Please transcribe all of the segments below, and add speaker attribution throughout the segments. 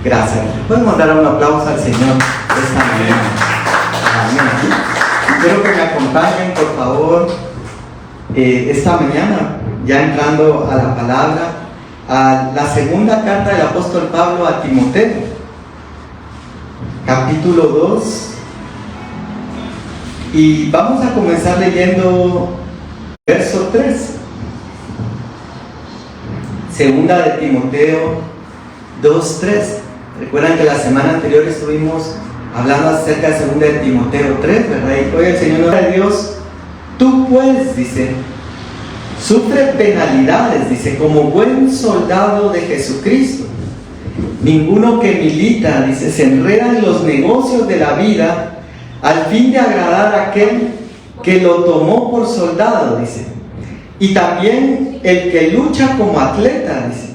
Speaker 1: Gracias. Podemos dar un aplauso al Señor esta mañana. Amén. Quiero que me acompañen, por favor, esta mañana, ya entrando a la palabra, a la segunda carta del apóstol Pablo a Timoteo, capítulo 2. Y vamos a comenzar leyendo verso 3. Segunda de Timoteo 2:3. Recuerdan que la semana anterior estuvimos hablando acerca de segunda de Timoteo 3, ¿verdad? Y hoy el Señor de Dios, tú pues, dice, sufre penalidades, dice, como buen soldado de Jesucristo. Ninguno que milita, dice, se enreda en los negocios de la vida al fin de agradar a aquel que lo tomó por soldado, dice. Y también el que lucha como atleta, dice,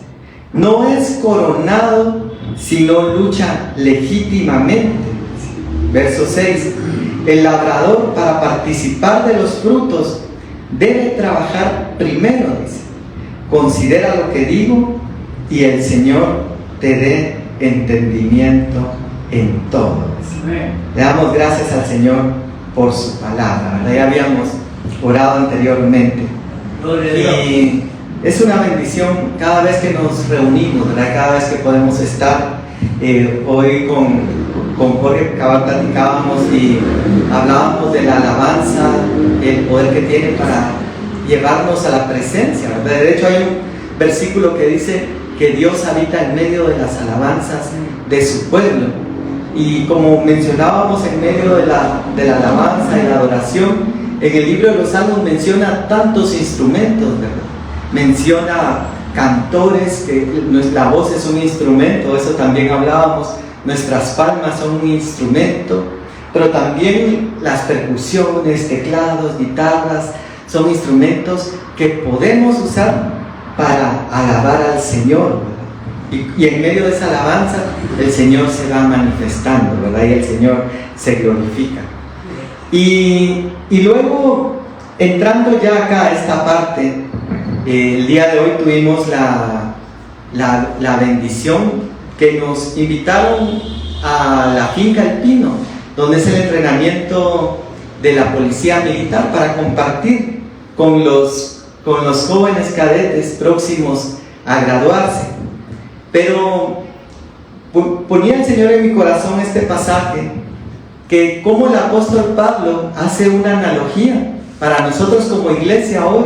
Speaker 1: no es coronado, sino lucha legítimamente. Verso 6. El labrador, para participar de los frutos, debe trabajar primero, dice. Considera lo que digo y el Señor te dé entendimiento en todo. Le damos gracias al Señor por su palabra, ¿verdad? Ya habíamos orado anteriormente. Y es una bendición cada vez que nos reunimos, ¿verdad? Cada vez que podemos estar. Hoy con Jorge cabal platicábamos y hablábamos de la alabanza, el poder que tiene para llevarnos a la presencia, ¿verdad? De hecho hay un versículo que dice que Dios habita en medio de las alabanzas de su pueblo. Y como mencionábamos, en medio de la alabanza y la adoración, en el libro de los Salmos menciona tantos instrumentos, ¿verdad? Menciona cantores, que la voz es un instrumento, eso también hablábamos, nuestras palmas son un instrumento, pero también las percusiones, teclados, guitarras, son instrumentos que podemos usar para alabar al Señor. Y en medio de esa alabanza, el Señor se va manifestando, ¿verdad? Y el Señor se glorifica. Y luego, entrando ya acá a esta parte, el día de hoy tuvimos la bendición que nos invitaron a la finca El Pino, donde es el entrenamiento de la policía militar, para compartir con los jóvenes cadetes próximos a graduarse. Pero ponía el Señor en mi corazón este pasaje, que como el apóstol Pablo hace una analogía para nosotros como iglesia hoy,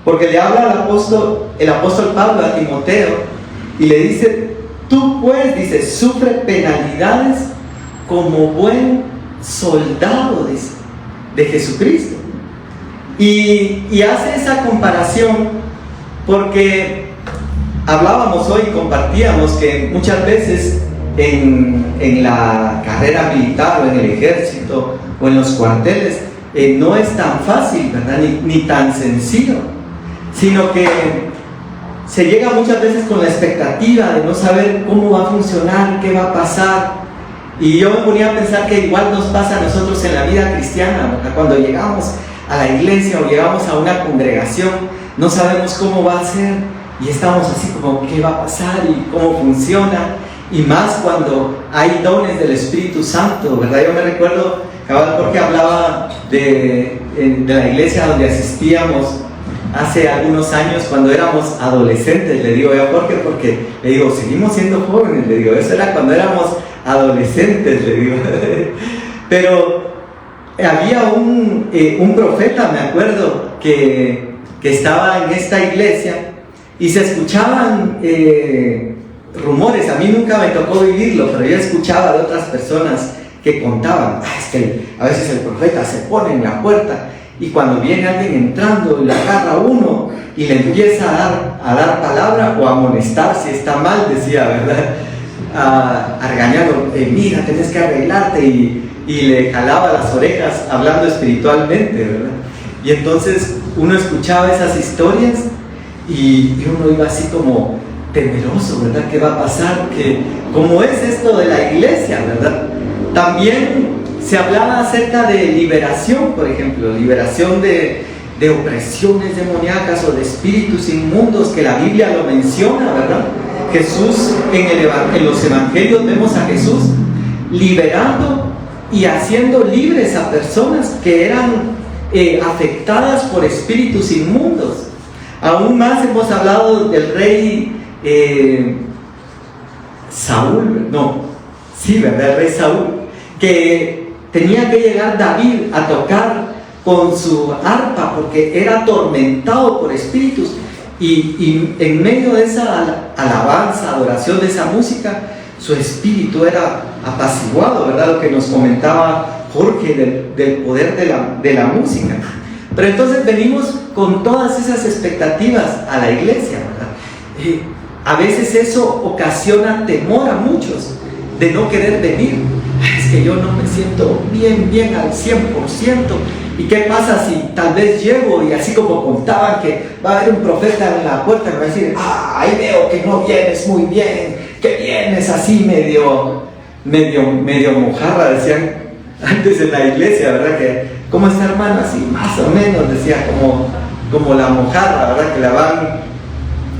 Speaker 1: porque le habla el apóstol Pablo a Timoteo y le dice, tú pues, dice, sufre penalidades como buen soldado, dice, de Jesucristo. Y hace esa comparación porque hablábamos hoy, compartíamos que muchas veces en la carrera militar o en el ejército o en los cuarteles no es tan fácil, ¿verdad? Ni tan sencillo, sino que se llega muchas veces con la expectativa de no saber cómo va a funcionar, qué va a pasar. Y yo me ponía a pensar que igual nos pasa a nosotros en la vida cristiana, ¿verdad? Cuando llegamos a la iglesia o llegamos a una congregación, no sabemos cómo va a ser. Y estamos así como, ¿qué va a pasar? ¿Y cómo funciona? Y más cuando hay dones del Espíritu Santo, ¿verdad? Yo me recuerdo, cabal Jorge hablaba de la iglesia donde asistíamos hace algunos años, cuando éramos adolescentes, le digo yo a Jorge, porque le digo, seguimos siendo jóvenes, le digo, eso era cuando éramos adolescentes, le digo. Pero había un profeta, me acuerdo, que estaba en esta iglesia, y se escuchaban rumores. A mí nunca me tocó vivirlo, pero yo escuchaba de otras personas que contaban, es que a veces el profeta se pone en la puerta y cuando viene alguien entrando le agarra a uno y le empieza a dar palabra o a amonestar si está mal, decía, ¿verdad? A regañarlo, mira, tenés que arreglarte, y le jalaba las orejas hablando espiritualmente, ¿verdad? Y entonces uno escuchaba esas historias y uno iba así como temeroso, ¿verdad? ¿Qué va a pasar? ¿Cómo es esto de la iglesia, verdad? También se hablaba acerca de liberación, por ejemplo, liberación de opresiones demoníacas o de espíritus inmundos, que la Biblia lo menciona, ¿verdad? Jesús, en los evangelios vemos a Jesús liberando y haciendo libres a personas que eran afectadas por espíritus inmundos. Aún más hemos hablado del rey Saúl, el rey Saúl, que tenía que llegar David a tocar con su arpa porque era atormentado por espíritus, y en medio de esa alabanza, adoración, de esa música, su espíritu era apaciguado, ¿verdad? Lo que nos comentaba Jorge del poder de la música. Pero entonces venimos con todas esas expectativas a la iglesia, ¿verdad? A veces eso ocasiona temor a muchos de no querer venir. Es que yo no me siento bien al 100%. ¿Y qué pasa si tal vez llego y así como contaban que va a haber un profeta en la puerta y me va a decir, ahí veo que no vienes muy bien, que vienes así medio mojarra, decían antes en la iglesia, ¿verdad? Que, ¿cómo está, hermano? Así más o menos, decía, como la mojarra, ¿verdad? Que la van,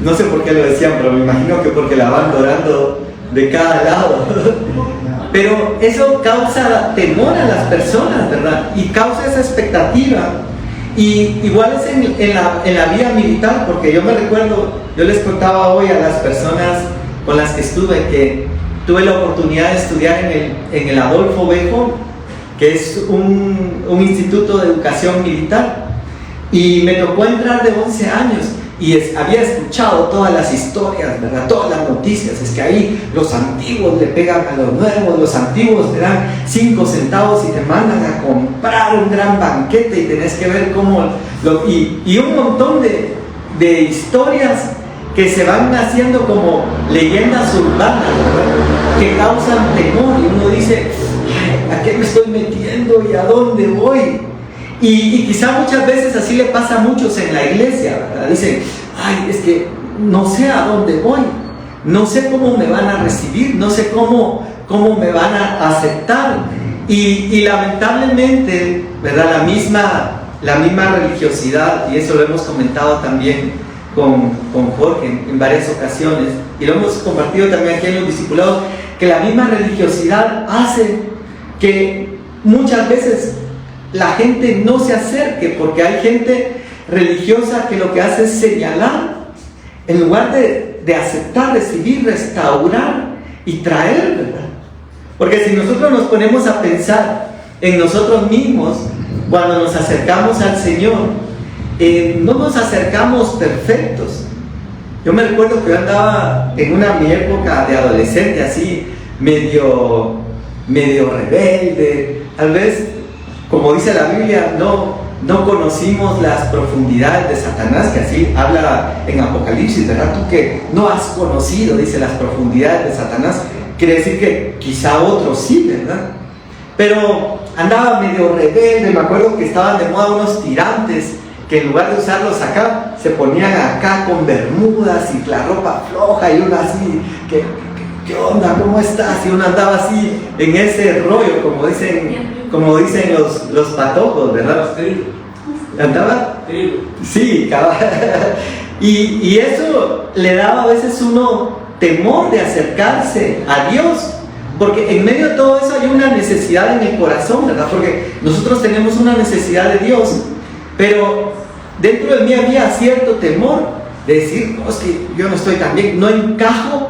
Speaker 1: no sé por qué lo decían, pero me imagino que porque la van dorando de cada lado. Pero eso causa temor a las personas, ¿verdad? Y causa esa expectativa. Y igual es en la vida militar, porque yo me recuerdo, yo les contaba hoy a las personas con las que estuve, que tuve la oportunidad de estudiar en el Adolfo Bejo, que es un instituto de educación militar, y me tocó entrar de 11 años. Y había escuchado todas las historias, ¿verdad? Todas las noticias. Es que ahí los antiguos le pegan a los nuevos, los antiguos te dan 5 centavos y te mandan a comprar un gran banquete y tenés que ver cómo... Y un montón de historias que se van haciendo como leyendas urbanas, ¿verdad? Que causan temor, y uno dice, ¿a qué me estoy metiendo y a dónde voy? Y quizá muchas veces así le pasa a muchos en la iglesia, ¿verdad? Dicen, es que no sé a dónde voy, no sé cómo me van a recibir, no sé cómo me van a aceptar. Y lamentablemente, ¿verdad? La misma religiosidad, y eso lo hemos comentado también con Jorge en varias ocasiones, y lo hemos compartido también aquí en los discipulados, que la misma religiosidad hace que muchas veces la gente no se acerque, porque hay gente religiosa que lo que hace es señalar en lugar de aceptar, recibir, restaurar y traer, ¿verdad? Porque si nosotros nos ponemos a pensar en nosotros mismos cuando nos acercamos al Señor, no nos acercamos perfectos. Yo me recuerdo que yo andaba en mi época de adolescente así medio rebelde, tal vez, como dice la Biblia, no conocimos las profundidades de Satanás, que así habla en Apocalipsis, ¿verdad? Tú que no has conocido, dice, las profundidades de Satanás, quiere decir que quizá otros sí, ¿verdad? Pero andaba medio rebelde. Me acuerdo que estaban de moda unos tirantes que en lugar de usarlos acá, se ponían acá con bermudas y la ropa floja, y uno así, ¿qué onda? ¿Cómo estás? Y uno andaba así en ese rollo, como dicen los patojos, ¿verdad? ¿Andaba? Sí, y eso le daba a veces uno temor de acercarse a Dios, porque en medio de todo eso hay una necesidad en el corazón, ¿verdad? Porque nosotros tenemos una necesidad de Dios, pero dentro de mí había cierto temor de decir, es que yo no estoy tan bien, no encajo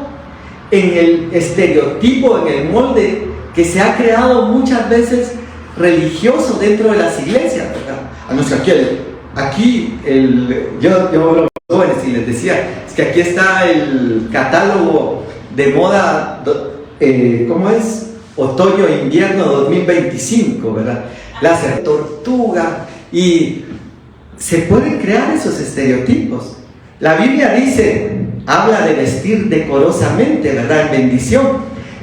Speaker 1: en el estereotipo, en el molde que se ha creado muchas veces religioso dentro de las iglesias, ¿verdad? A no ser yo hablo con los jóvenes y les decía, es que aquí está el catálogo de moda, ¿cómo es? Otoño-invierno 2025, ¿verdad? La tortuga, y se pueden crear esos estereotipos. La Biblia habla de vestir decorosamente, ¿verdad? En bendición,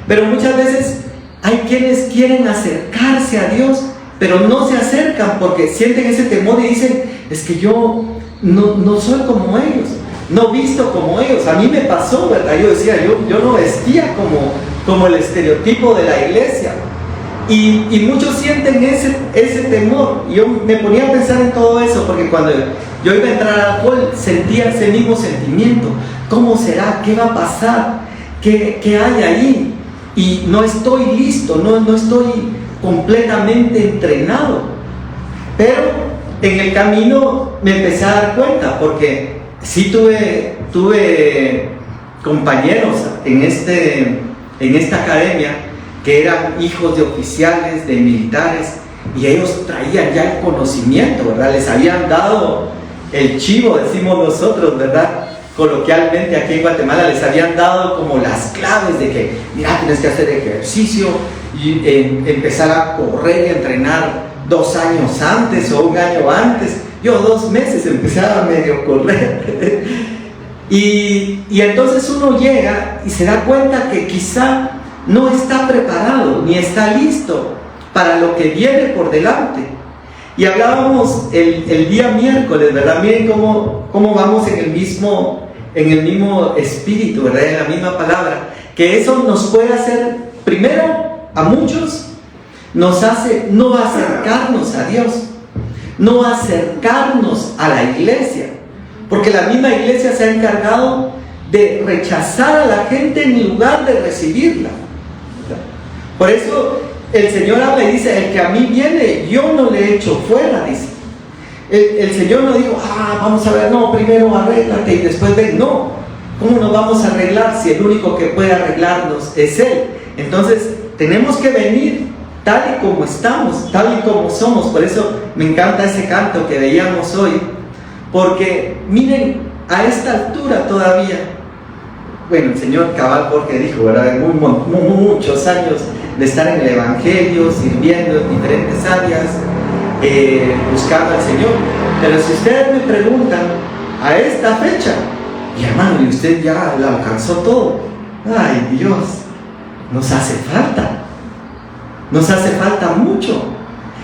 Speaker 1: pero muchas veces hay quienes quieren acercarse a Dios, pero no se acercan porque sienten ese temor y dicen, es que yo no soy como ellos, no visto como ellos. A mí me pasó, ¿verdad? Yo decía, yo no vestía como el estereotipo de la iglesia. Y muchos sienten ese temor. Y yo me ponía a pensar en todo eso, porque cuando yo iba a entrar al alcohol sentía ese mismo sentimiento. ¿Cómo será? ¿Qué va a pasar? ¿Qué hay ahí? Y no estoy listo, no estoy completamente entrenado. Pero en el camino me empecé a dar cuenta, porque sí tuve compañeros en esta academia que eran hijos de oficiales, de militares, y ellos traían ya el conocimiento, ¿verdad? Les habían dado el chivo, decimos nosotros, ¿verdad? Coloquialmente aquí en Guatemala les habían dado como las claves de que, mira, tienes que hacer ejercicio y empezar a correr y entrenar 2 años antes o 1 año antes. Yo 2 meses empecé a medio correr. y entonces uno llega y se da cuenta que quizá no está preparado ni está listo para lo que viene por delante. Y hablábamos el día miércoles, ¿verdad? Miren cómo vamos en el mismo espíritu, ¿verdad? En la misma palabra. Que eso nos puede hacer, primero, a muchos, nos hace no acercarnos a Dios, no acercarnos a la iglesia. Porque la misma iglesia se ha encargado de rechazar a la gente en lugar de recibirla. Por eso el Señor habla y dice, el que a mí viene, yo no le echo fuera, dice. El Señor no dijo, vamos a ver, no, primero arréglate y después ven. No, ¿cómo nos vamos a arreglar si el único que puede arreglarnos es Él? Entonces, tenemos que venir tal y como estamos, tal y como somos. Por eso me encanta ese canto que veíamos hoy, porque miren, a esta altura todavía, bueno, el Señor cabal porque dijo, ¿verdad? Muchos años de estar en el Evangelio, sirviendo en diferentes áreas, buscando al Señor. Pero si ustedes me preguntan a esta fecha, y hermano, y usted ya lo alcanzó todo, ay Dios, nos hace falta mucho.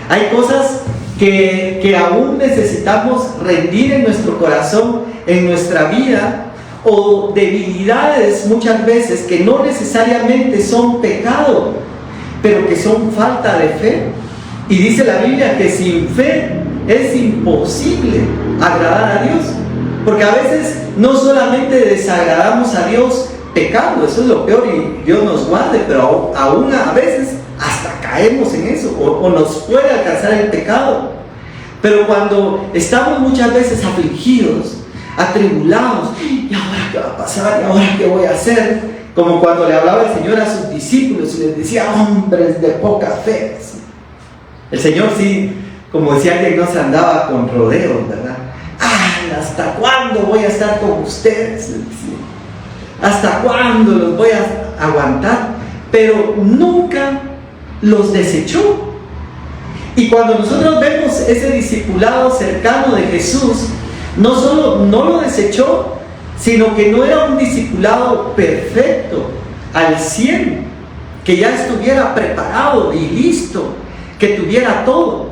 Speaker 1: Hay cosas que aún necesitamos rendir en nuestro corazón, en nuestra vida, o debilidades muchas veces que no necesariamente son pecado, pero que son falta de fe. Y dice la Biblia que sin fe es imposible agradar a Dios, porque a veces no solamente desagradamos a Dios pecando, eso es lo peor y Dios nos guarde, pero aún a veces hasta caemos en eso, o nos puede alcanzar el pecado. Pero cuando estamos muchas veces afligidos, atribulados, ¿y ahora qué va a pasar? ¿Y ahora qué voy a hacer? Como cuando le hablaba el Señor a sus discípulos y les decía, hombres de poca fe. El Señor sí, como decía alguien, no se andaba con rodeos, ¿verdad? ¿Hasta cuándo voy a estar con ustedes? ¿Hasta cuándo los voy a aguantar? Pero nunca los desechó. Y cuando nosotros vemos ese discipulado cercano de Jesús, no solo no lo desechó, sino que no era un discipulado perfecto, al 100, que ya estuviera preparado y listo, que tuviera todo,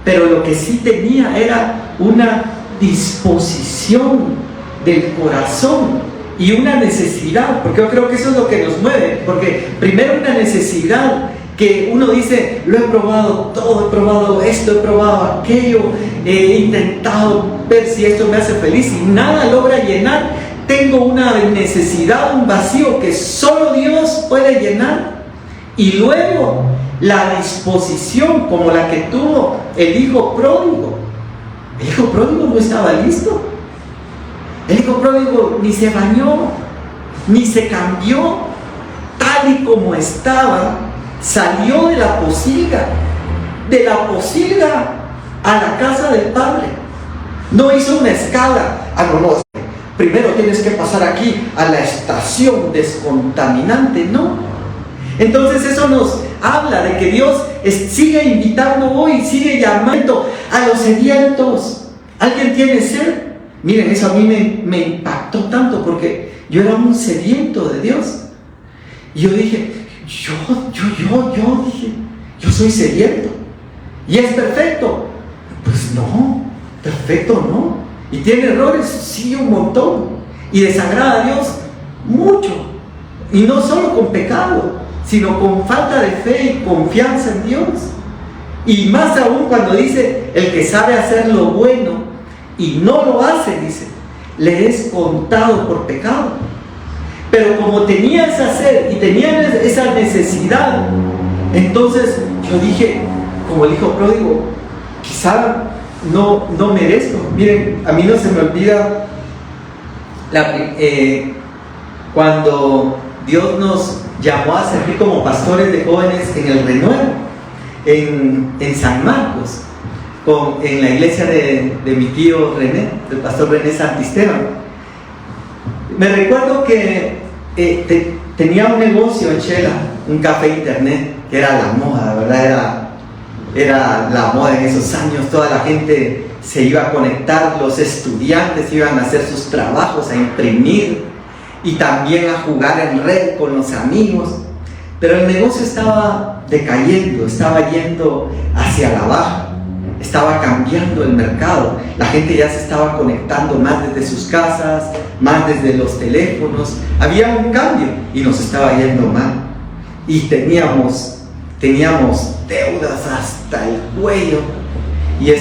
Speaker 1: pero lo que sí tenía era una disposición del corazón y una necesidad, porque yo creo que eso es lo que nos mueve, porque primero una necesidad que uno dice, lo he probado todo, he probado esto, he probado aquello, he intentado ver si esto me hace feliz y nada logra llenar. Tengo una necesidad, un vacío que solo Dios puede llenar. Y luego la disposición como la que tuvo el hijo pródigo. El hijo pródigo no estaba listo. El hijo pródigo ni se bañó, ni se cambió, tal y como estaba. Salió de la posilga a la casa del padre. No hizo una escala. No, primero tienes que pasar aquí a la estación descontaminante. No. Entonces eso nos habla de que Dios sigue invitando hoy, sigue llamando a los sedientos. ¿Alguien tiene sed? Miren, eso a mí me impactó tanto, porque yo era un sediento de Dios. Y yo dije, yo soy sediento. ¿Y es perfecto? Pues no, perfecto no. ¿Y tiene errores? Sí, un montón. ¿Y desagrada a Dios? Mucho. Y no solo con pecado, sino con falta de fe y confianza en Dios. Y más aún cuando dice, el que sabe hacer lo bueno y no lo hace, dice, le es contado por pecado. Pero como tenía esa sed y tenía esa necesidad, entonces yo dije, como el hijo pródigo, quizá no merezco. Miren, a mí no se me olvida cuando Dios nos llamó a servir como pastores de jóvenes en el Renuevo, en San Marcos, en la iglesia de mi tío René, del pastor René Santisteban. Me recuerdo que tenía un negocio en Shela, un café internet, que era la moda, ¿verdad? Era la moda en esos años. Toda la gente se iba a conectar, los estudiantes iban a hacer sus trabajos, a imprimir y también a jugar en red con los amigos. Pero el negocio estaba decayendo, estaba yendo hacia la baja, estaba cambiando el mercado. La gente ya se estaba conectando más desde sus casas, más desde los teléfonos. Había un cambio y nos estaba yendo mal. Y teníamos deudas hasta el cuello. Y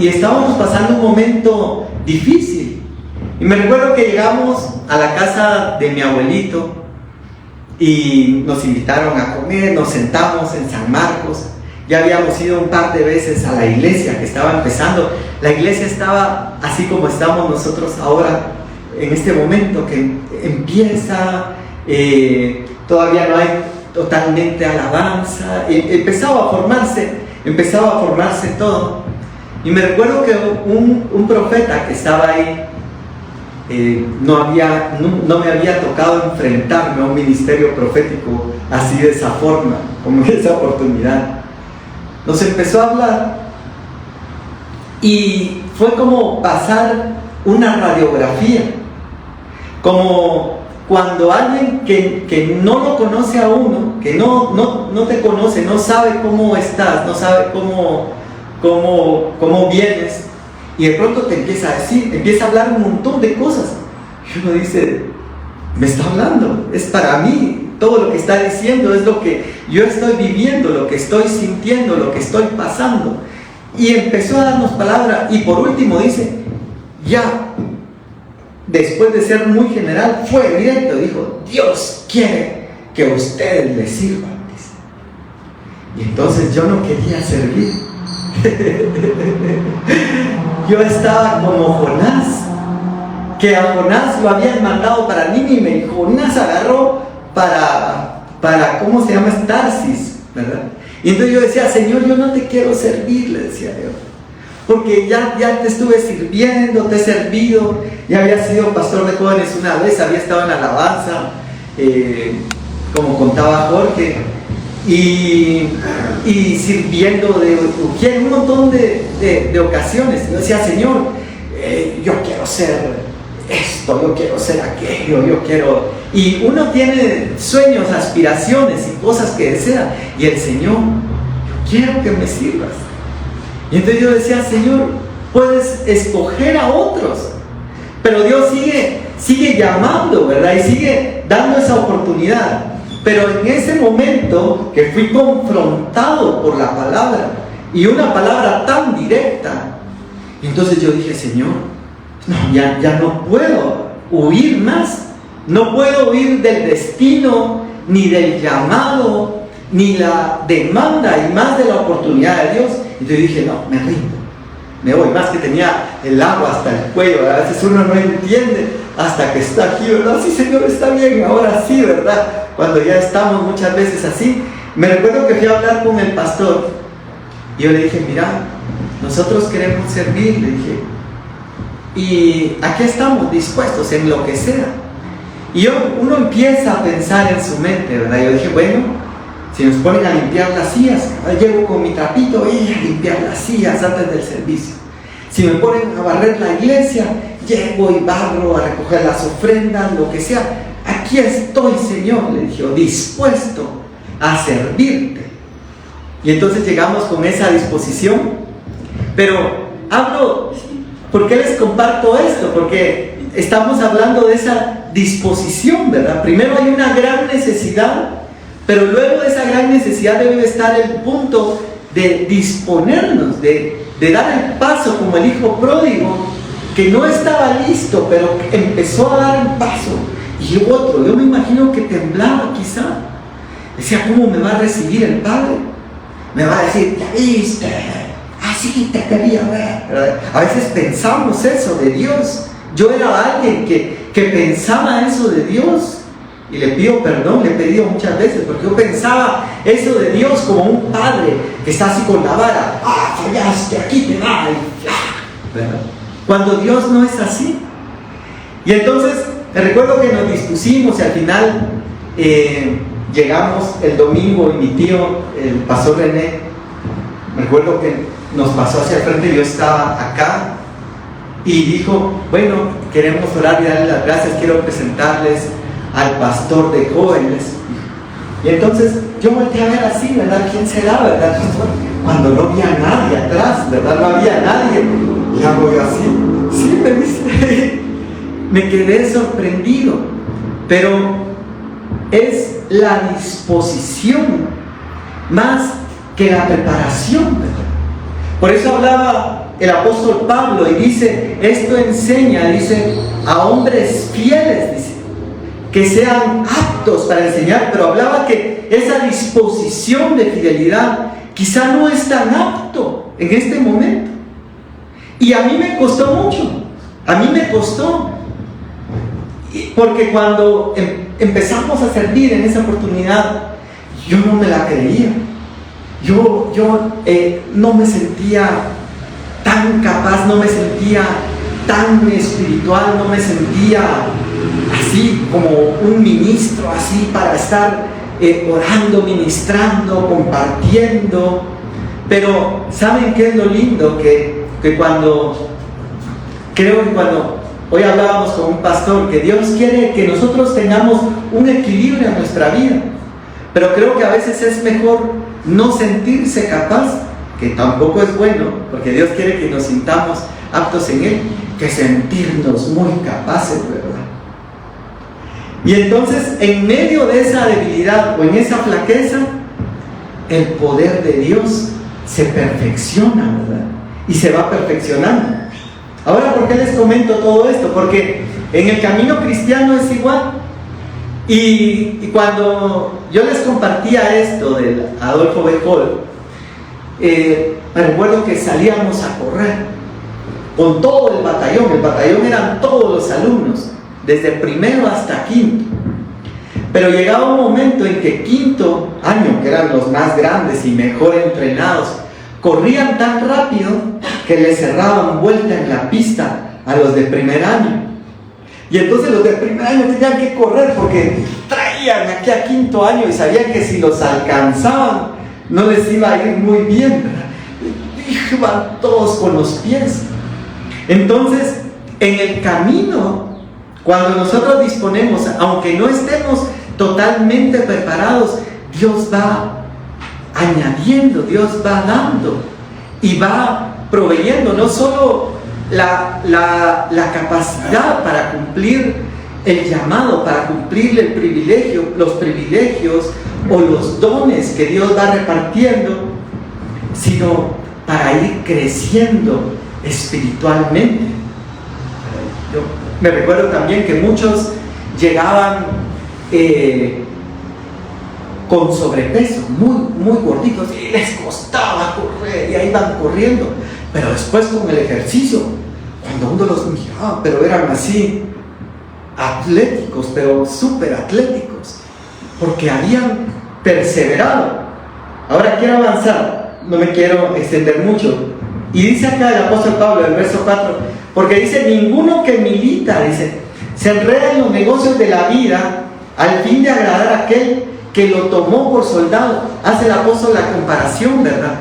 Speaker 1: estábamos pasando un momento difícil. Y me recuerdo que llegamos a la casa de mi abuelito y nos invitaron a comer, nos sentamos en San Marcos. Ya habíamos ido un par de veces a la iglesia que estaba empezando. La iglesia estaba así como estamos nosotros ahora, en este momento que empieza, todavía no hay totalmente alabanza, empezaba a formarse todo. Y me recuerdo que un profeta que estaba ahí, no me había tocado enfrentarme a un ministerio profético así de esa forma, como en esa oportunidad. Nos empezó a hablar y fue como pasar una radiografía, como cuando alguien que no lo conoce a uno, que no te conoce, no sabe cómo estás, no sabe cómo vienes, y de pronto te empieza a decir, empieza a hablar un montón de cosas, y uno dice, me está hablando, es para mí. Todo lo que está diciendo es lo que yo estoy viviendo, lo que estoy sintiendo, lo que estoy pasando. Y empezó a darnos palabra. Y por último dice, ya, después de ser muy general, fue directo. Dijo, Dios quiere que ustedes le sirvan. Y entonces yo no quería servir. Yo estaba como Jonás, que a Jonás lo habían mandado para Nínive. Y Jonás agarró para ¿cómo se llama? Tarsis, ¿verdad? Y entonces yo decía, Señor, yo no te quiero servir, le decía yo, porque ya te estuve sirviendo, te he servido, ya había sido pastor de jóvenes una vez, había estado en alabanza, como contaba Jorge, y sirviendo en un montón de ocasiones. Yo decía, Señor, yo quiero ser esto, yo quiero ser aquello, yo quiero... Y uno tiene sueños, aspiraciones y cosas que desea, y el Señor, yo quiero que me sirvas. Y entonces yo decía, Señor, puedes escoger a otros, pero Dios sigue llamando, ¿verdad? Y sigue dando esa oportunidad. Pero en ese momento que fui confrontado por la palabra, y una palabra tan directa, entonces yo dije, Señor, no, ya no puedo huir más. No puedo huir del destino, ni del llamado, ni la demanda, y más de la oportunidad de Dios. Y yo dije, no, me rindo, me voy. Más que tenía el agua hasta el cuello, a veces uno no entiende hasta que está aquí, ¿verdad? Sí, Señor, está bien, ahora sí, ¿verdad? Cuando ya estamos muchas veces así. Me recuerdo que fui a hablar con el pastor, y yo le dije, mira, nosotros queremos servir, le dije, y aquí estamos dispuestos en lo que sea. Y uno empieza a pensar en su mente, ¿verdad? Yo dije, bueno, si nos ponen a limpiar las sillas, llego con mi trapito y a limpiar las sillas antes del servicio. Si me ponen a barrer la iglesia, llego y barro, a recoger las ofrendas, lo que sea. Aquí estoy, Señor, le dije, dispuesto a servirte. Y entonces llegamos con esa disposición. Pero hablo, ¿por qué les comparto esto? Porque estamos hablando de esa disposición, ¿verdad? Primero hay una gran necesidad, pero luego de esa gran necesidad debe estar el punto de disponernos, de dar el paso como el hijo pródigo que no estaba listo, pero empezó a dar un paso y otro. Yo me imagino que temblaba quizá. Decía, ¿cómo me va a recibir el Padre? Me va a decir, ¿ya viste? Así te quería ver. A veces pensamos eso de Dios. Yo era alguien que pensaba eso de Dios. Y le pido perdón, le he pedido muchas veces, porque yo pensaba eso de Dios como un padre que está así con la vara. ¡Ah, fallaste! Aquí te va. ¿Verdad? Cuando Dios no es así. Y entonces, recuerdo que nos dispusimos y al final llegamos el domingo y mi tío, el pastor René, me recuerdo que nos pasó hacia el frente, yo estaba acá y dijo, bueno, queremos orar y darle las gracias, quiero presentarles al pastor de jóvenes. Y entonces yo volteé a ver así, ¿verdad? ¿Quién será, verdad? Cuando no había nadie atrás, ¿verdad? No había nadie. Y hago yo así, sí, me dice, me quedé sorprendido, pero es la disposición más que la preparación, ¿verdad? Por eso hablaba el apóstol Pablo y dice, esto enseña, dice, a hombres fieles, dice, que sean aptos para enseñar, pero hablaba que esa disposición de fidelidad quizá no es tan apto en este momento. Y a mí me costó mucho, a mí me costó, porque cuando empezamos a servir en esa oportunidad, yo no me la creía. Yo no me sentía tan capaz, no me sentía tan espiritual, no me sentía así como un ministro, así para estar orando, ministrando, compartiendo. Pero ¿saben qué es lo lindo? Que cuando hoy hablábamos con un pastor, que Dios quiere que nosotros tengamos un equilibrio en nuestra vida, pero creo que a veces es mejor no sentirse capaz, que tampoco es bueno, porque Dios quiere que nos sintamos aptos en Él, que sentirnos muy capaces, ¿verdad? Y entonces, en medio de esa debilidad o en esa flaqueza, el poder de Dios se perfecciona, ¿verdad? Y se va perfeccionando. Ahora, ¿por qué les comento todo esto? Porque en el camino cristiano es igual. Y cuando yo les compartía esto del Adolfo B. Hall, me recuerdo que salíamos a correr con todo el batallón eran todos los alumnos, desde primero hasta quinto. Pero llegaba un momento en que quinto año, que eran los más grandes y mejor entrenados, corrían tan rápido que les cerraban vuelta en la pista a los de primer año. Y entonces los de primer año tenían que correr porque traían aquí a quinto año y sabían que si los alcanzaban no les iba a ir muy bien, ¿verdad? Iban todos con los pies. Entonces, en el camino, cuando nosotros disponemos, aunque no estemos totalmente preparados, Dios va añadiendo, Dios va dando y va proveyendo no solo la capacidad para cumplir el llamado, para cumplir el privilegio, los privilegios o los dones que Dios va repartiendo, sino para ir creciendo espiritualmente. Yo me recuerdo también que muchos llegaban con sobrepeso, muy gorditos, y les costaba correr y ahí iban corriendo, pero después con el ejercicio, cuando uno los miraba, pero eran así atléticos, pero súper atléticos, porque habían perseverado. Ahora quiero avanzar, no me quiero extender mucho, y dice acá el apóstol Pablo en el verso 4, porque dice, ninguno que milita, dice, se enreda en los negocios de la vida al fin de agradar a aquel que lo tomó por soldado. Hace el apóstol la comparación, ¿verdad?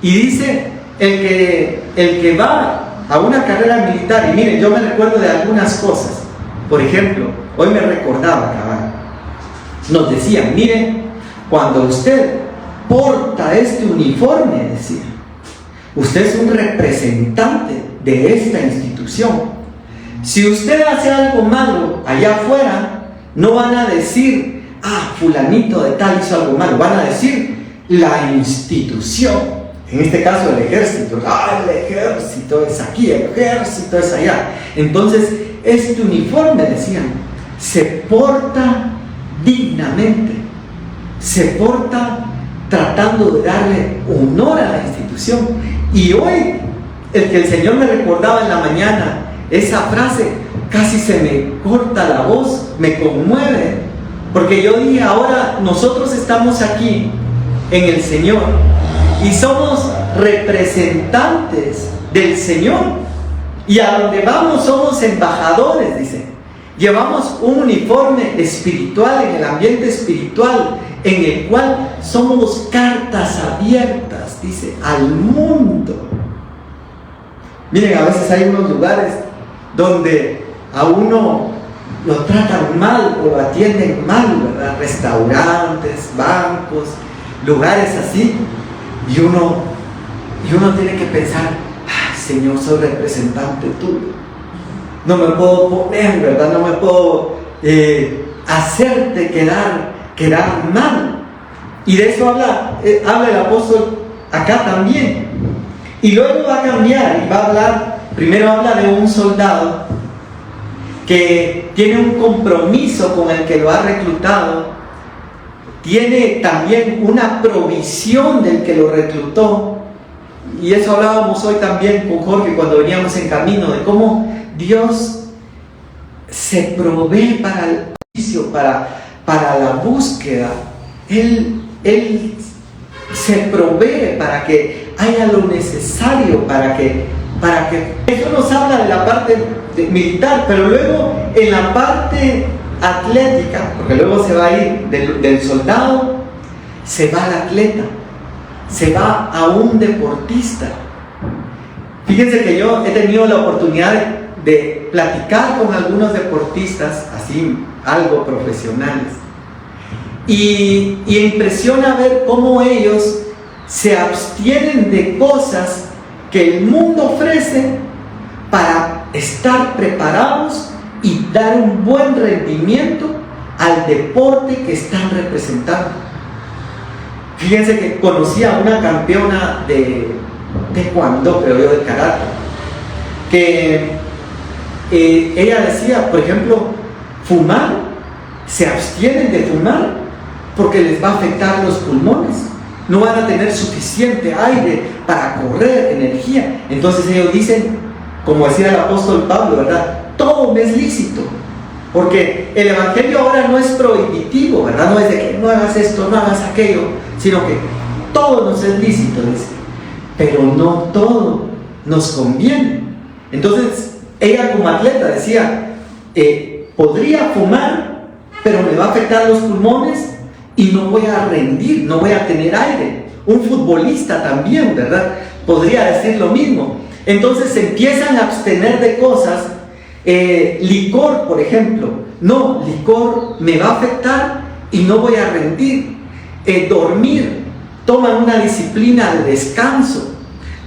Speaker 1: Y dice, el que va a una carrera militar, y miren, yo me recuerdo de algunas cosas. Por ejemplo, hoy me recordaba, cabal, nos decían, miren, cuando usted porta este uniforme, decía, usted es un representante de esta institución. Si usted hace algo malo allá afuera, no van a decir, fulanito de tal hizo algo malo, van a decir, la institución En este caso el ejército, el ejército es aquí, el ejército es allá. Entonces, este uniforme, decían, se porta dignamente, se porta tratando de darle honor a la institución. Y hoy, el que el Señor me recordaba en la mañana, esa frase, casi se me corta la voz, me conmueve, porque yo dije, ahora nosotros estamos aquí en el Señor y somos representantes del Señor, y a donde vamos somos embajadores, dice. Llevamos un uniforme espiritual en el ambiente espiritual, en el cual somos cartas abiertas, dice, al mundo. Miren, a veces hay unos lugares donde a uno lo tratan mal o lo atienden mal, ¿verdad? Restaurantes, bancos, lugares así, y uno tiene que pensar, Señor, soy representante tuyo, no me puedo poner, ¿verdad? No me puedo hacerte quedar mal. Y de eso habla el apóstol acá también. Y luego va a cambiar y va a hablar, primero habla de un soldado que tiene un compromiso con el que lo ha reclutado, tiene también una provisión del que lo reclutó, y eso hablábamos hoy también con Jorge cuando veníamos en camino, de cómo Dios se provee para el servicio, para la búsqueda. Él se provee para que haya lo necesario, para que eso nos habla de la parte militar, pero luego en la parte atlética, porque luego se va a ir del soldado, se va al atleta, se va a un deportista. Fíjense que yo he tenido la oportunidad de platicar con algunos deportistas, así algo profesionales, y impresiona ver cómo ellos se abstienen de cosas que el mundo ofrece para estar preparados y dar un buen rendimiento al deporte que están representando. Fíjense que conocí a una campeona de taekwondo, creo yo, de karate, que ella decía, por ejemplo, fumar, se abstienen de fumar porque les va a afectar los pulmones, no van a tener suficiente aire para correr, energía. Entonces ellos dicen, como decía el apóstol Pablo, ¿verdad? Todo me es lícito, porque el evangelio ahora no es prohibitivo, ¿verdad? No es de que no hagas esto, no hagas aquello, sino que todo nos es lícito, dice, pero no todo nos conviene. Entonces ella como atleta decía, podría fumar, pero me va a afectar los pulmones y no voy a rendir, no voy a tener aire. Un futbolista también, ¿verdad? Podría decir lo mismo. Entonces se empiezan a abstener de cosas. Licor, por ejemplo, no, licor me va a afectar y no voy a rendir. Dormir, toman una disciplina de descanso,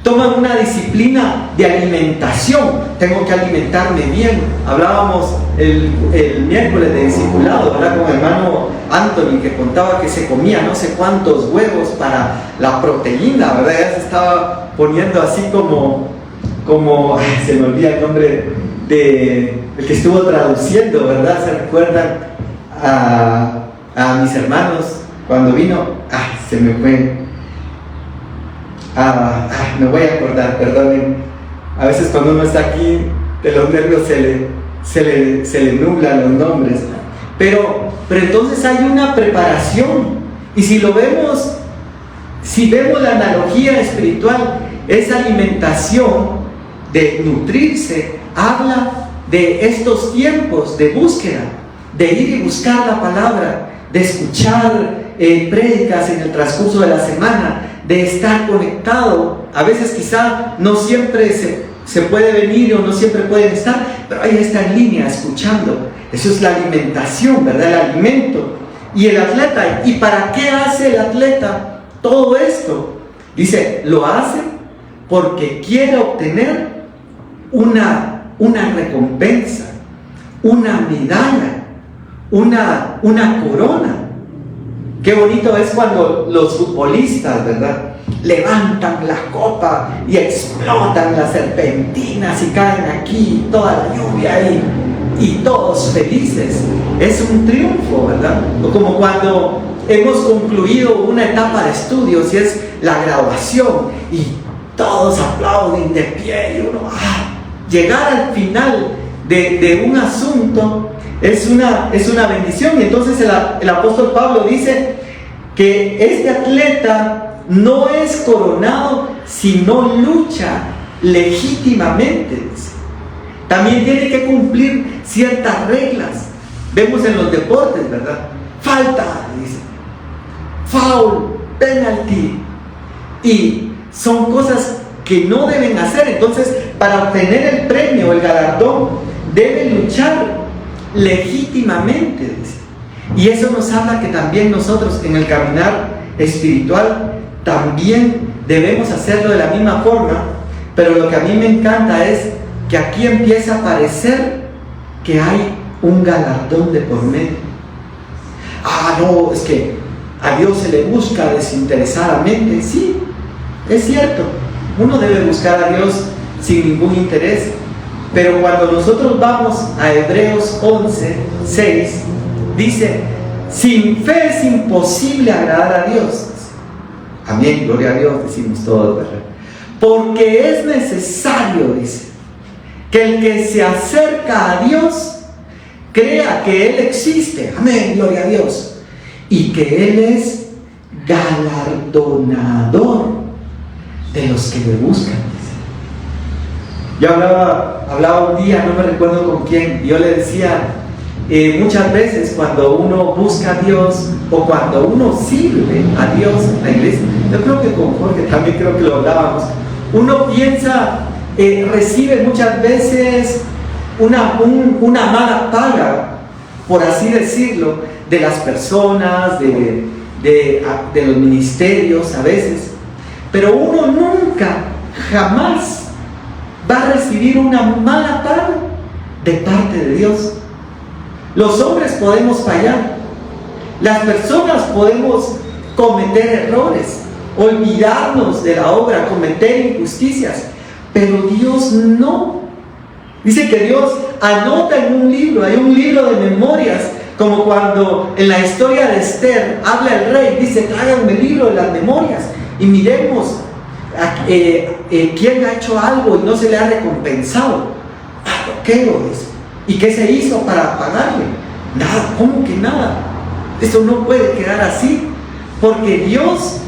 Speaker 1: toman una disciplina de alimentación. Tengo que alimentarme bien. Hablábamos el miércoles de discipulado, ¿verdad? Con el hermano Anthony, que contaba que se comía no sé cuántos huevos para la proteína, ¿verdad? Ya se estaba poniendo así como se me olvida el nombre de el que estuvo traduciendo, ¿verdad? ¿Se recuerdan a mis hermanos cuando vino? Se me fue. Me voy a acordar, perdonen. A veces cuando uno está aquí, de los nervios se le nublan los nombres. Pero entonces hay una preparación. Y si vemos la analogía espiritual, esa alimentación de nutrirse, habla de estos tiempos de búsqueda, de ir y buscar la palabra, de escuchar prédicas en el transcurso de la semana, de estar conectado. A veces quizá no siempre se puede venir o no siempre pueden estar, pero ahí está en línea escuchando. Eso es la alimentación, ¿verdad? El alimento. Y el atleta, ¿y para qué hace el atleta todo esto? Dice, lo hace porque quiere obtener una recompensa, una medalla, una corona. Qué bonito es cuando los futbolistas, ¿verdad? levantan la copa y explotan las serpentinas y caen aquí toda la lluvia y todos felices. Es un triunfo, ¿verdad? O como cuando hemos concluido una etapa de estudios y es la graduación y todos aplauden de pie y uno, llegar al final de un asunto es una bendición. Y entonces el apóstol Pablo dice que este atleta no es coronado si no lucha legítimamente. También tiene que cumplir ciertas reglas. Vemos en los deportes, ¿verdad? Falta, dice, foul, penalty, y son cosas que no deben hacer. Entonces, para obtener el premio, el galardón, debe luchar legítimamente, dice. Y eso nos habla que también nosotros en el caminar espiritual también debemos hacerlo de la misma forma. Pero lo que a mí me encanta es que aquí empieza a parecer que hay un galardón de por medio. No, es que a Dios se le busca desinteresadamente. Sí, es cierto, uno debe buscar a Dios sin ningún interés. Pero cuando nosotros vamos a Hebreos 11:6, dice: sin fe es imposible agradar a Dios. Amén, gloria a Dios, decimos todos, ¿verdad? Porque es necesario, dice, que el que se acerca a Dios crea que Él existe. Amén, gloria a Dios. Y que Él es galardonador de los que le buscan. Yo hablaba un día, no me recuerdo con quién, y yo le decía, muchas veces cuando uno busca a Dios o cuando uno sirve a Dios en la iglesia, yo creo que con Jorge también creo que lo hablábamos, uno piensa, recibe muchas veces una mala paga, por así decirlo, de las personas, de los ministerios a veces, pero uno nunca, jamás va a recibir una mala paga de parte de Dios. Los hombres podemos fallar, las personas podemos cometer errores, olvidarnos de la obra, cometer injusticias, pero Dios no. Dice que Dios anota en un libro, hay un libro de memorias, como cuando en la historia de Esther habla el rey, dice: tráiganme el libro de las memorias y miremos quién ha hecho algo y no se le ha recompensado. ¿Qué lo dice? ¿Y qué se hizo para pagarle? Nada. ¿Cómo que nada? Eso no puede quedar así, porque Dios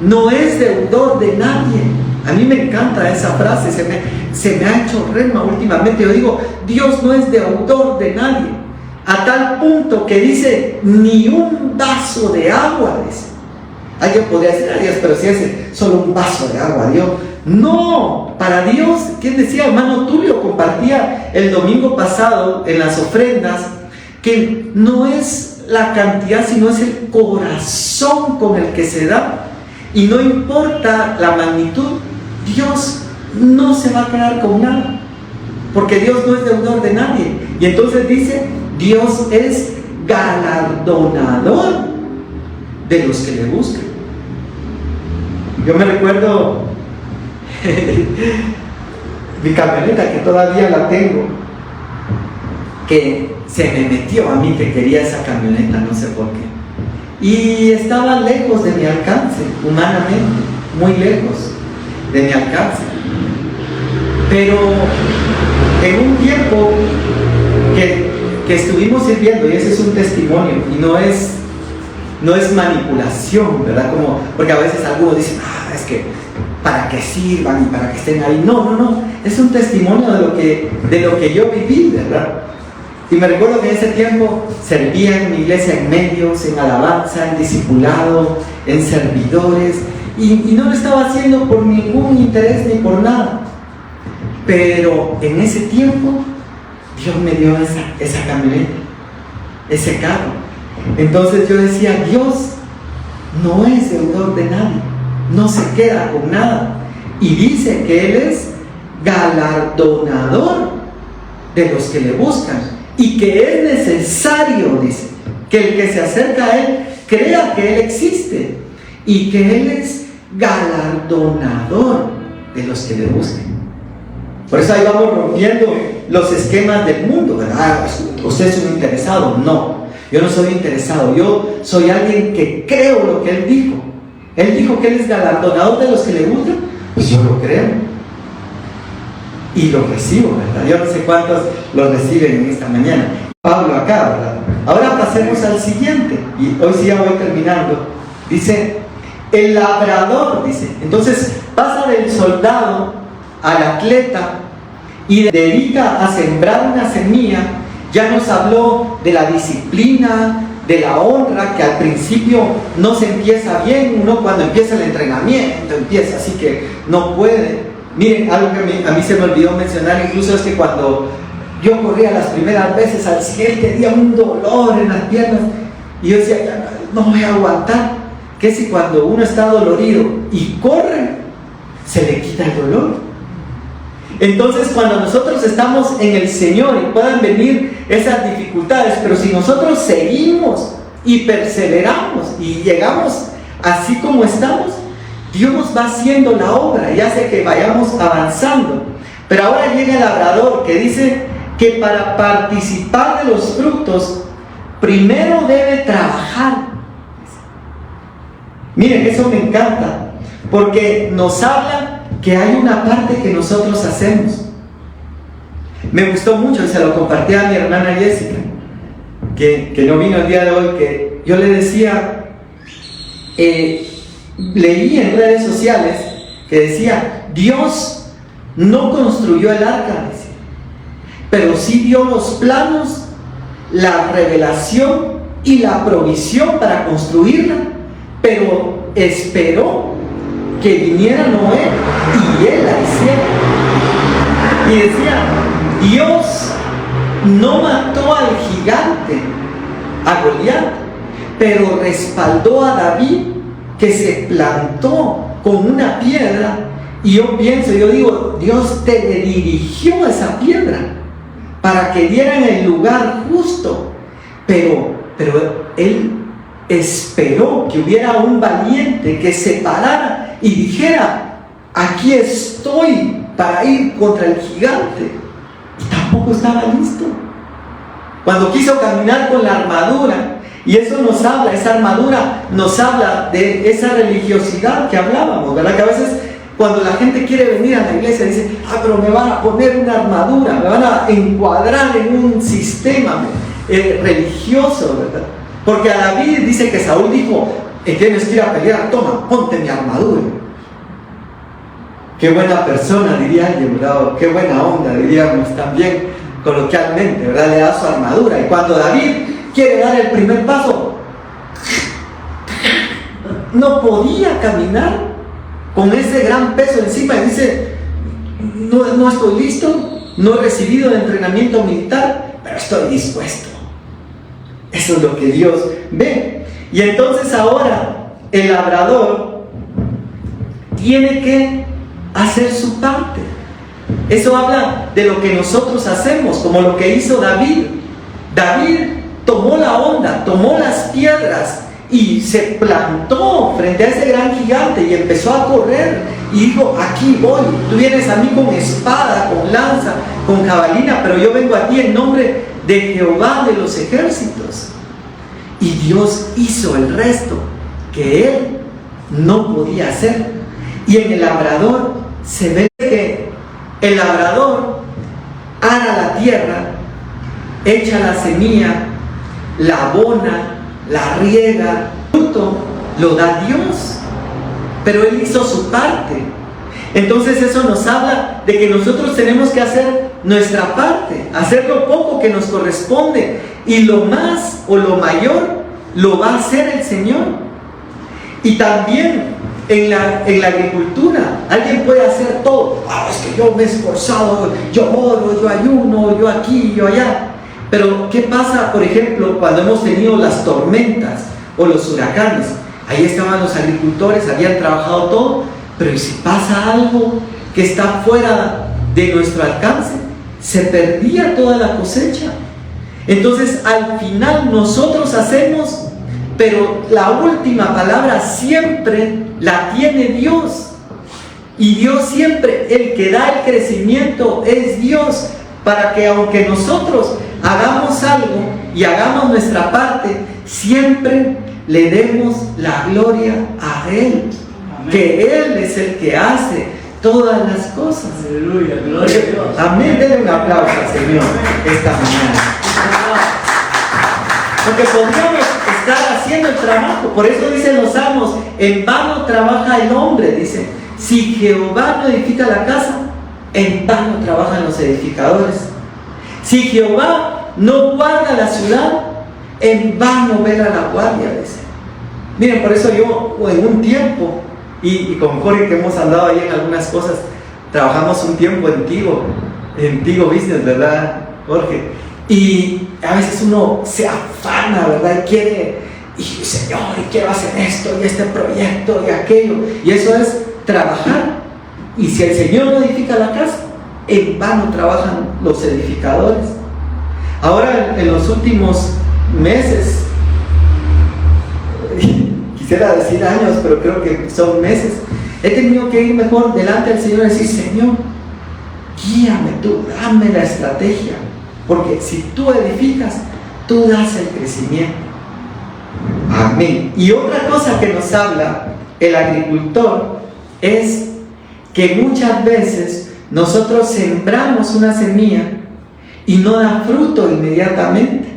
Speaker 1: no es deudor de nadie. A mí me encanta esa frase, se me ha hecho rema últimamente. Yo digo, Dios no es deudor de nadie, a tal punto que dice, ni un vaso de agua, dice. Alguien podría decir a Dios, pero si hace solo un vaso de agua, Dios. No, para Dios, ¿quién decía? Hermano Tulio compartía el domingo pasado en las ofrendas, que no es la cantidad, sino es el corazón con el que se da. Y no importa la magnitud, Dios no se va a quedar con nada, porque Dios no es deudor de nadie. Y entonces dice, Dios es galardonador de los que le buscan. Yo me recuerdo mi camioneta, que todavía la tengo, que se me metió a mí que quería esa camioneta, no sé por qué, y estaba lejos de mi alcance, humanamente, muy lejos de mi alcance. Pero en un tiempo que estuvimos sirviendo, y ese es un testimonio, y no es manipulación, ¿verdad? Porque a veces algunos dicen, es que para que sirvan y para que estén ahí. No, es un testimonio de lo que yo viví, ¿verdad? Y me recuerdo que en ese tiempo servía en mi iglesia en medios, en alabanza, en discipulado, en servidores, y no lo estaba haciendo por ningún interés ni por nada. Pero en ese tiempo Dios me dio esa camioneta, ese carro. Entonces yo decía, Dios no es deudor de nadie, no se queda con nada, y dice que Él es galardonador de los que le buscan, y que es necesario, dice, que el que se acerca a Él crea que Él existe y que Él es galardonador de los que le busquen. Por eso ahí vamos rompiendo los esquemas del mundo, ¿verdad? Usted es un interesado. No, yo no soy interesado, yo soy alguien que creo lo que Él dijo. Él dijo que Él es galardonador de los que le buscan, pues yo lo creo y lo recibo, ¿verdad? Yo no sé cuántos lo reciben en esta mañana. Pablo acá, ¿verdad? Ahora pasemos al siguiente, y hoy sí ya voy terminando. Dice, el labrador, dice. Entonces pasa del soldado al atleta y dedica a sembrar una semilla. Ya nos habló de la disciplina, de la honra, que al principio no se empieza bien. Uno cuando empieza el entrenamiento empieza así que no puede. Miren, algo que a mí se me olvidó mencionar incluso es que cuando yo corría las primeras veces, al siguiente día un dolor en las piernas y yo decía, ya no voy a aguantar. Que si cuando uno está dolorido y corre, se le quita el dolor. Entonces cuando nosotros estamos en el Señor y puedan venir esas dificultades, pero si nosotros seguimos y perseveramos y llegamos así como estamos, Dios nos va haciendo la obra y hace que vayamos avanzando. Pero ahora llega el labrador que dice que para participar de los frutos primero debe trabajar. Miren, eso me encanta, porque nos habla que hay una parte que nosotros hacemos. Me gustó mucho y se lo compartí a mi hermana Jessica, que no vino el día de hoy, que yo le decía, leí en redes sociales que decía, Dios no construyó el arca, pero sí dio los planos, la revelación y la provisión para construirla, pero esperó que viniera Noé y él la hiciera. Y decía, Dios no mató al gigante, a Goliat, pero respaldó a David, que se plantó con una piedra. Y yo pienso, yo digo, Dios te dirigió esa piedra para que diera en el lugar justo, pero él esperó que hubiera un valiente que se parara y dijera, aquí estoy para ir contra el gigante. Y tampoco estaba listo. Cuando quiso caminar con la armadura, y eso nos habla, esa armadura nos habla de esa religiosidad que hablábamos, ¿verdad? Que a veces cuando la gente quiere venir a la iglesia dice, pero me van a poner una armadura, me van a encuadrar en un sistema religioso, ¿verdad? Porque a David dice que Saúl dijo, tienes que ir a pelear, toma, ponte mi armadura. Qué buena persona, diría alguien, ¿verdad? Qué buena onda, diríamos también coloquialmente, ¿verdad? Le da su armadura. Y cuando David quiere dar el primer paso, no podía caminar con ese gran peso encima y dice, no estoy listo, no he recibido el entrenamiento militar, pero estoy dispuesto. Eso es lo que Dios ve. Y entonces ahora el labrador tiene que hacer su parte. Eso habla de lo que nosotros hacemos, como lo que hizo David. David tomó la onda, tomó las piedras y se plantó frente a ese gran gigante y empezó a correr y dijo, aquí voy, tú vienes a mí con espada, con lanza, con jabalina, pero yo vengo a ti en nombre de Jehová de los ejércitos. Y Dios hizo el resto que él no podía hacer. Y en el labrador se ve que el labrador ara la tierra, echa la semilla, la abona, la riega, el fruto lo da Dios, pero él hizo su parte. Entonces eso nos habla de que nosotros tenemos que hacer nuestra parte, hacer lo poco que nos corresponde, y lo más o lo mayor lo va a hacer el Señor. Y también en la agricultura, alguien puede hacer todo. Es que yo me he esforzado, yo oro, yo ayuno, yo aquí, yo allá. Pero ¿qué pasa, por ejemplo, cuando hemos tenido las tormentas o los huracanes? Ahí estaban los agricultores, habían trabajado todo, pero ¿y si pasa algo que está fuera de nuestro alcance? Se perdía toda la cosecha. Entonces al final nosotros hacemos pero la última palabra siempre la tiene Dios. Y Dios siempre, el que da el crecimiento es Dios, para que aunque nosotros hagamos algo y hagamos nuestra parte, siempre le demos la gloria a Él. Amén. Que Él es el que hace todas las cosas.
Speaker 2: Aleluya, gloria a Dios.
Speaker 1: Amén. Denle un aplauso al Señor esta mañana. Porque podríamos estar haciendo el trabajo. Por eso dicen los salmos: en vano trabaja el hombre. Dice: si Jehová no edifica la casa, en vano trabajan los edificadores. Si Jehová no guarda la ciudad, en vano vela la guardia. Dice. Miren, por eso yo en un tiempo, y con Jorge, que hemos andado ahí en algunas cosas, trabajamos un tiempo en Tigo Business, ¿verdad, Jorge? Y a veces uno se afana, ¿verdad? Y quiere, y Señor, y quiero hacer esto, y este proyecto, y aquello. Y eso es trabajar. Y si el Señor no edifica la casa, en vano trabajan los edificadores. Ahora, en los últimos meses, quisiera decir años, pero creo que son meses, he tenido que ir mejor delante del Señor y decir: Señor, guíame tú, dame la estrategia, porque si tú edificas, tú das el crecimiento. Amén. Y otra cosa que nos habla el agricultor es que muchas veces nosotros sembramos una semilla y no da fruto inmediatamente.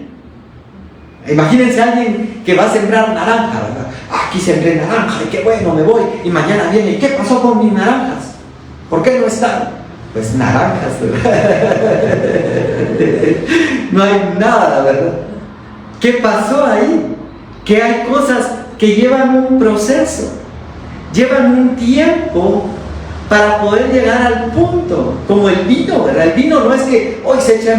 Speaker 1: Imagínense a alguien que va a sembrar naranja, ¿verdad? Aquí sembré naranja, y qué bueno, me voy, y mañana viene: ¿y qué pasó con mis naranjas? ¿Por qué no están? Pues naranjas, ¿verdad? No hay nada, ¿verdad? ¿Qué pasó ahí? Que hay cosas que llevan un proceso, llevan un tiempo para poder llegar al punto, como el vino, ¿verdad? El vino no es que hoy se echa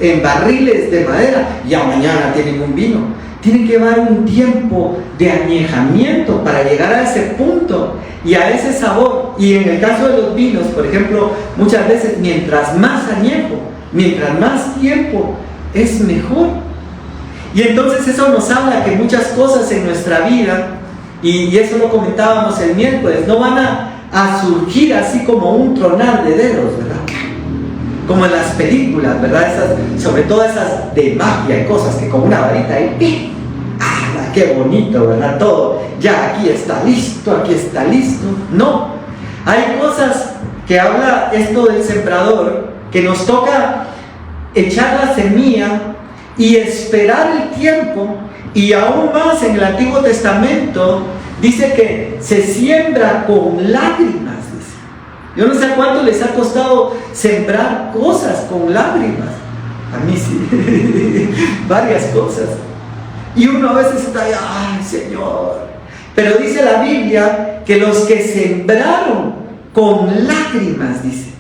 Speaker 1: en barriles de madera y ya mañana tienen un vino. Tiene que llevar un tiempo de añejamiento para llegar a ese punto y a ese sabor. Y en el caso de los vinos, por ejemplo, muchas veces mientras más añejo, mientras más tiempo, es mejor. Y entonces eso nos habla que muchas cosas en nuestra vida, y eso lo comentábamos el miércoles, no van a surgir así como un tronar de dedos, ¿verdad? Como en las películas, ¿verdad? Sobre todo esas de magia y cosas que con una varita y ¡ah, qué bonito!, ¿verdad? Todo, ya aquí está listo, aquí está listo. No, hay cosas que habla esto del sembrador, que nos toca echar la semilla y esperar el tiempo. Y aún más en el Antiguo Testamento dice que se siembra con lágrimas, dice. Yo no sé cuánto les ha costado sembrar cosas con lágrimas. A mí sí, varias cosas. Y uno a veces está ahí: ¡ay, Señor! Pero dice la Biblia que los que sembraron con lágrimas, dice,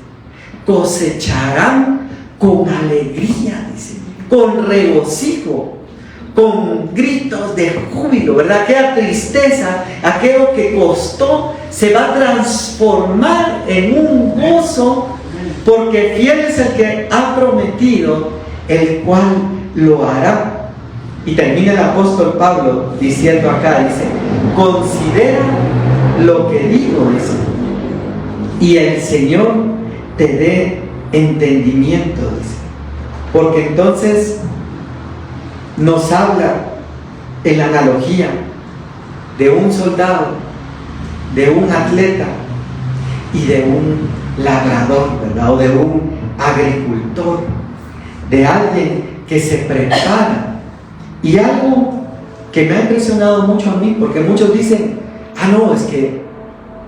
Speaker 1: cosecharán con alegría, dice, con regocijo, con gritos de júbilo, ¿verdad? Aquella tristeza, aquello que costó, se va a transformar en un gozo, porque fiel es el que ha prometido, el cual lo hará. Y termina el apóstol Pablo diciendo acá, dice: considera lo que digo, dice, y el Señor te dé entendimiento, dice. Porque entonces nos habla en la analogía de un soldado, de un atleta y de un labrador, ¿verdad? O de un agricultor, de alguien que se prepara. Y algo que me ha impresionado mucho a mí, porque muchos dicen: ah, no, es que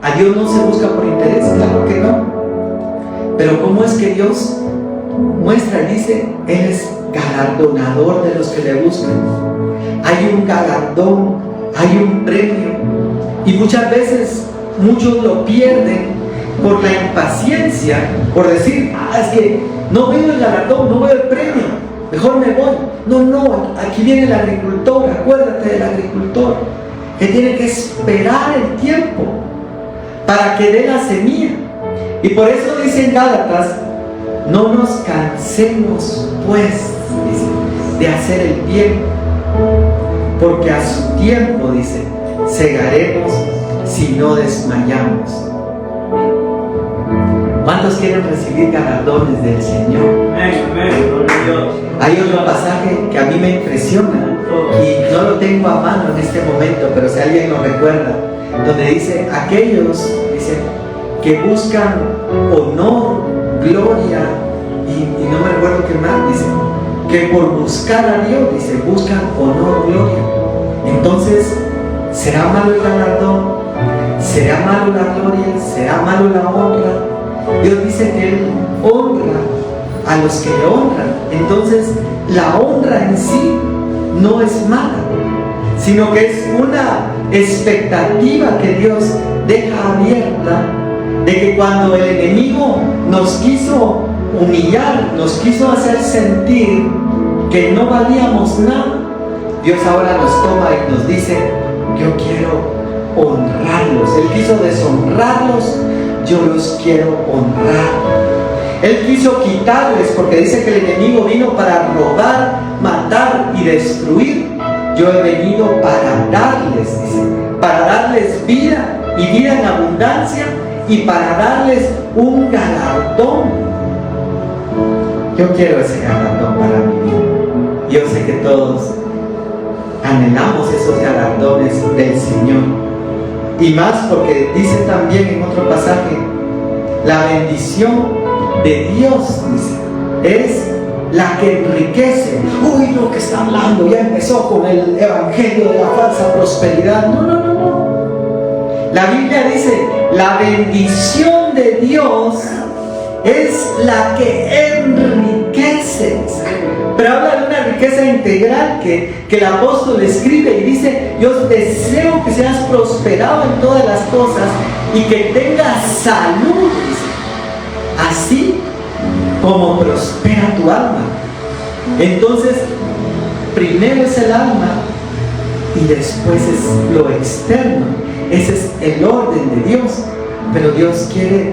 Speaker 1: a Dios no se busca por interés. Claro que no. Pero ¿cómo es que Dios muestra? Dice: Él es galardonador de los que le buscan. Hay un galardón, hay un premio. Y muchas veces muchos lo pierden por la impaciencia, por decir: ah, es que no veo el galardón, no veo el premio, mejor me voy. No, aquí viene el agricultor. Acuérdate del agricultor, que tiene que esperar el tiempo para que dé la semilla. Y por eso dice en Gálatas: no nos cansemos pues, dice, de hacer el bien, porque a su tiempo, dice, segaremos si no desmayamos. ¿Cuántos quieren recibir galardones del Señor? Hay otro pasaje que a mí me impresiona y no lo tengo a mano en este momento, pero si alguien lo recuerda, donde dice, aquellos, dice, que buscan honor, gloria y no me recuerdo qué más, dice, que por buscar a Dios, dice, buscan honor, gloria. Entonces, ¿será malo el galardón? ¿Será malo la gloria? ¿Será malo la honra? Dios dice que Él honra a los que le honran. Entonces, la honra en sí no es mala, sino que es una expectativa que Dios deja abierta de que cuando el enemigo nos quiso humillar, nos quiso hacer sentir que no valíamos nada, Dios ahora nos toma y nos dice, yo quiero honrarlos. Él quiso deshonrarlos, yo los quiero honrar. Él quiso quitarles, porque dice que el enemigo vino para robar, matar y destruir. Yo he venido para darles, dice, para darles vida y vida en abundancia y para darles un galardón. Yo quiero ese galardón para mi vida. Yo sé que todos anhelamos esos galardones del Señor. Y más porque dice también en otro pasaje, la bendición de Dios, dice, es la que enriquece. Uy, lo que está hablando, ya empezó con el evangelio de la falsa prosperidad. No. La Biblia dice, la bendición de Dios es la que enriquece. Pero habla de una riqueza integral que el apóstol escribe y dice, yo deseo que seas prosperado en todas las cosas y que tengas salud, así como prospera tu alma. Entonces, primero es el alma y después es lo externo. Ese es el orden de Dios. Pero Dios quiere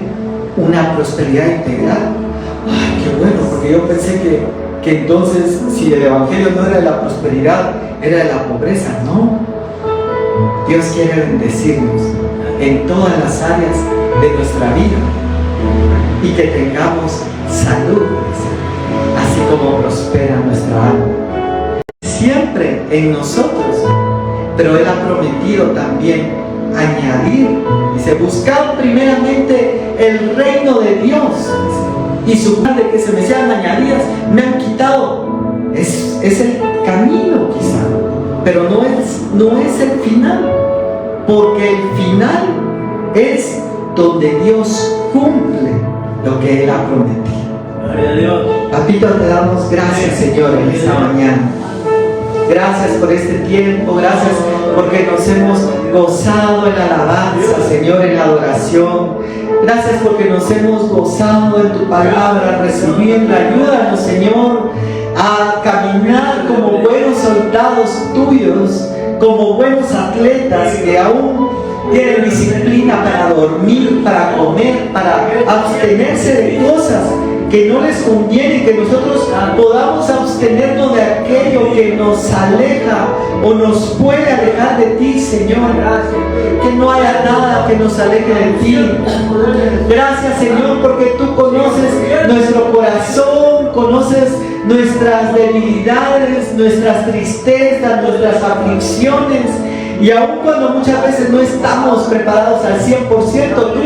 Speaker 1: una prosperidad integral. Ay, qué bueno, porque yo pensé que entonces, si el evangelio no era de la prosperidad, era de la pobreza. No. Dios quiere bendecirnos en todas las áreas de nuestra vida y que tengamos salud, así como prospera nuestra alma. Siempre en nosotros, pero Él ha prometido también añadir, dice, buscad primeramente el reino de Dios, y su plan de que se me sean añadidas, me han quitado. Es el camino quizá, pero no es el final, porque el final es donde Dios cumple lo que Él ha prometido. Gloria a Dios. Papito, te damos gracias, Señor, en esta mañana. Gracias por este tiempo, gracias porque nos hemos gozado en la alabanza, Señor, en la adoración. Gracias porque nos hemos gozado en tu palabra, recibiendo. Ayúdanos, Señor, a caminar como buenos soldados tuyos, como buenos atletas que aún tienen disciplina para dormir, para comer, para abstenerse de cosas que no les conviene, que nosotros podamos abstenernos de aquello que nos aleja o nos puede alejar de ti, Señor. Que no haya nada que nos aleje de ti. Gracias, Señor, porque tú conoces nuestro corazón, conoces nuestras debilidades, nuestras tristezas, nuestras aflicciones. Y aun cuando muchas veces no estamos preparados al 100%, tú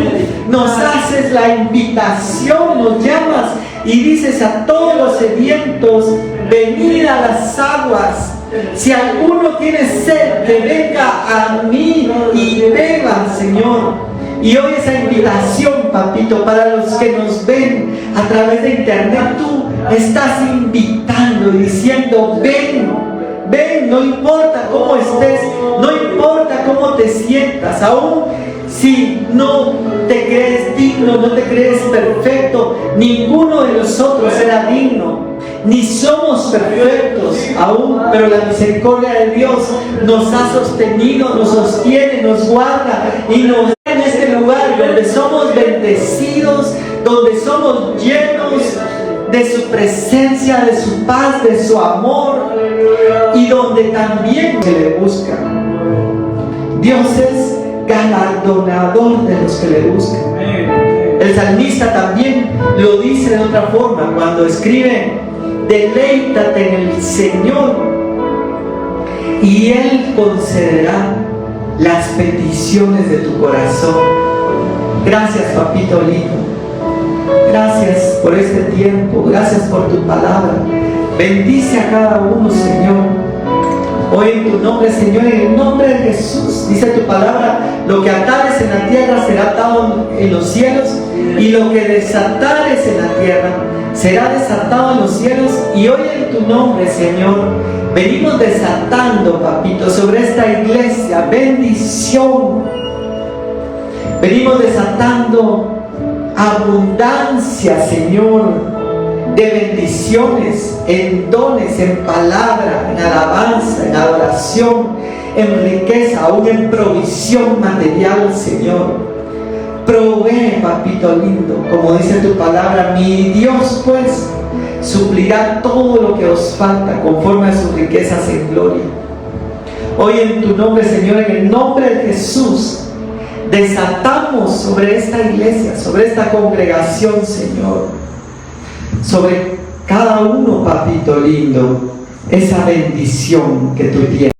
Speaker 1: nos haces la invitación, nos llamas y dices a todos los sedientos, venid a las aguas. Si alguno tiene sed, que venga a mí y beba, Señor. Y hoy esa invitación, papito, para los que nos ven a través de internet, tú estás invitando y diciendo, ven, no importa cómo estés, no importa cómo te sientas, aún si no te crees digno, no te crees perfecto, ninguno de nosotros era digno, ni somos perfectos aún, pero la misericordia de Dios nos ha sostenido, nos sostiene, nos guarda y nos da en este lugar donde somos bendecidos, donde somos llenos de su presencia, de su paz, de su amor. y donde también se le busca. Dios es galardonador de los que le buscan. El salmista también lo dice de otra forma cuando escribe: deleítate en el Señor y Él concederá las peticiones de tu corazón. Gracias, papito lindo. Gracias por este tiempo. Gracias por tu palabra. Bendice a cada uno, Señor. Hoy en tu nombre, Señor, en el nombre de Jesús, dice tu palabra: lo que atares en la tierra será atado en los cielos, y lo que desatares en la tierra será desatado en los cielos. Y hoy en tu nombre, Señor, venimos desatando, papito, sobre esta iglesia bendición. Venimos desatando abundancia, Señor, de bendiciones, en dones, en palabra, en alabanza, en adoración, en riqueza, aún en provisión material, Señor. Provee, papito lindo, como dice tu palabra: mi Dios pues suplirá todo lo que os falta conforme a sus riquezas en gloria. Hoy en tu nombre, Señor, en el nombre de Jesús, desatamos sobre esta iglesia, sobre esta congregación, Señor, sobre cada uno, papito lindo, esa bendición que tú tienes.